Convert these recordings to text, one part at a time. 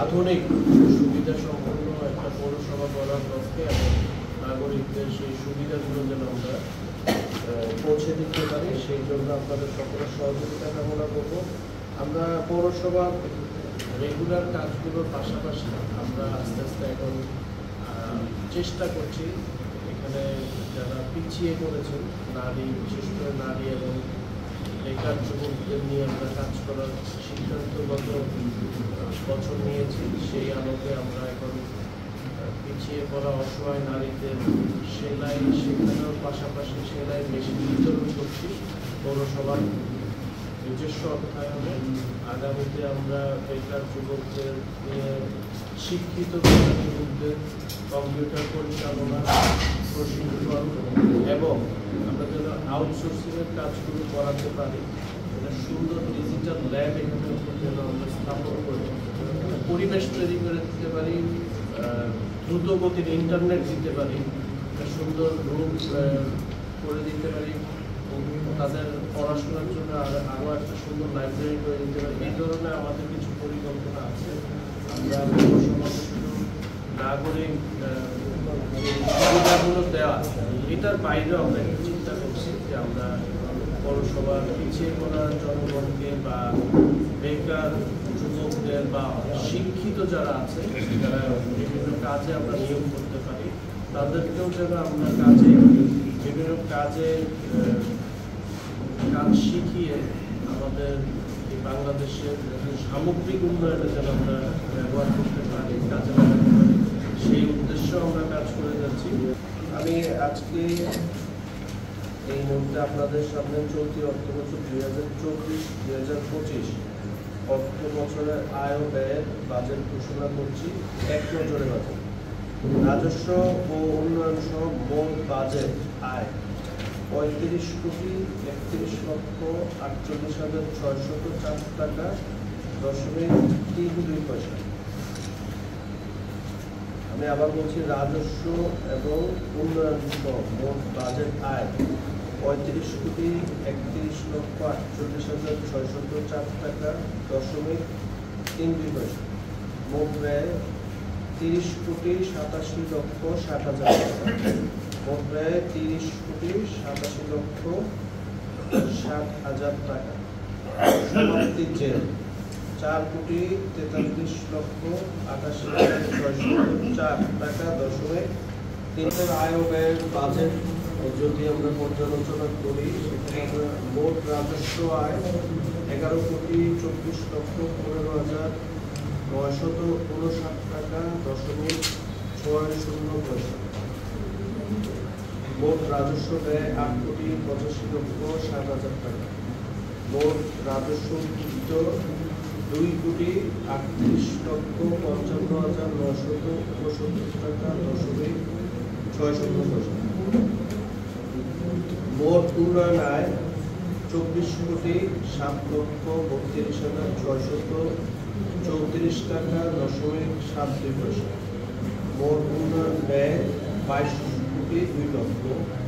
আধুনিক সুবিধা সম্পন্ন একটা পৌরসভা করার লক্ষ্যে এবং নাগরিকদের সেই সুবিধাগুলো যেন আমরা পৌঁছে দিতে পারি, সেই জন্য আপনাদের সকলের সহযোগিতা কামনা করব। আমরা পৌরসভার রেগুলার কাজগুলোর পাশাপাশি আমরা আস্তে আস্তে এখন চেষ্টা করছি এখানে যারা পিছিয়ে পড়েছেন নারী, বিশেষ করে নারী এবং বেকার যুবকদের নিয়ে আমরা কাজ করার সিদ্ধান্ত গত বছর নিয়েছি। সেই আলোকে আমরা এখন পিছিয়ে পড়া অসহায় নারীদের সেলাই শেখানোর পাশাপাশি সেলাই মেশিন বিতরণ করছি পৌরসভার নিজস্ব অর্থায়নে। আগামীতে আমরা বেকার যুবকদের নিয়ে শিক্ষিত বেকার যুবকদের কম্পিউটার পরিচালনা প্রশিক্ষণ এবং আমরা যেন আউটসোর্সিংয়ের কাজগুলো করাতে পারি, একটা সুন্দর ডিজিটাল ল্যাব এখানে যেন আমরা স্থাপন করি, পরিবেশ তৈরি করে দিতে পারি, দ্রুত গতির ইন্টারনেট দিতে পারি, একটা সুন্দর রুম করে দিতে পারি, তাদের পড়াশোনার জন্য আরও একটা সুন্দর লাইব্রেরি করে দিতে পারি। এই ধরনের আমাদের কিছু পরিকল্পনা আছে। আমরা পৌরসভাকে শুধু নাগরিক সুবিধাগুলো দেওয়া, এটার বাইরেও আমরা একটু চিন্তা করছি যে আমরা পৌরসভার পিছিয়ে পড়া জনগণকে বা বেকার যুবকদের বা শিক্ষিত যারা আছে যারা বিভিন্ন কাজে আমরা নিয়োগ করতে পারি, তাদেরকেও যেন আমরা বিভিন্ন কাজে কাজ শিখিয়ে আমাদের এই বাংলাদেশের সামগ্রিক উন্নয়নে যেন আমরা ব্যবহার করতে পারি, কাজে লাগাতে পারি, সেই উদ্দেশ্যে আমরা কাজ করে যাচ্ছি। আমি আজকে এই মুহূর্তে আপনাদের সামনে চলতি অর্থবছর 2024-2025 অর্থ বছরের আয় ও ব্যয়ের বাজেট ঘোষণা করছি। এক নজরে বাজেট রাজস্ব ও উন্নয়ন সহ মোট বাজেট আয় 35,31,48,604 টাকা .32 আমি আবার বলছি, রাজস্ব এবং উন্নয়ন সহ মোট বাজেট আয় 35,31,48,604 টাকা .32। মোট ব্যয় 30,87,60,000 টাকা। মোট ব্যয় 30,87,60,000 টাকা। সমাপ্তি জেল 4,43,88,604 টাকা .3। আয় ও ব্যয়ের বাজেট যদি আমরা পর্যালোচনা করি, সেখানে মোট রাজস্ব আয় 11,24,15,959 টাকা .60। মোট রাজস্ব ব্যয় 8,85,60,000 টাকা। মোট রাজস্ব উদ্ধৃত 2,38,55,969 টাকা .60। মোট উন্নয়ন আয় 24,07,32,634 টাকা .72। মোট উন্নয়ন ব্যয় 22,02,00,000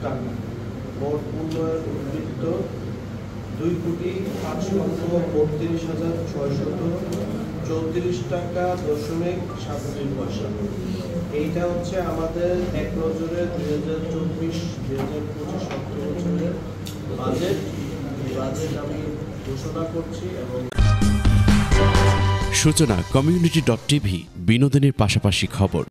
টাকা। মোট উন্নয়ন উদ্ধৃত 2,05,32,634 টাকা .73। এইটা হচ্ছে আমাদের এক নজরে 2024-2025 অর্থ বছরের বাজেট। বাজেট আমি ঘোষণা করছি। এবং সূচনা community.tv বিনোদনের পাশাপাশি খবর।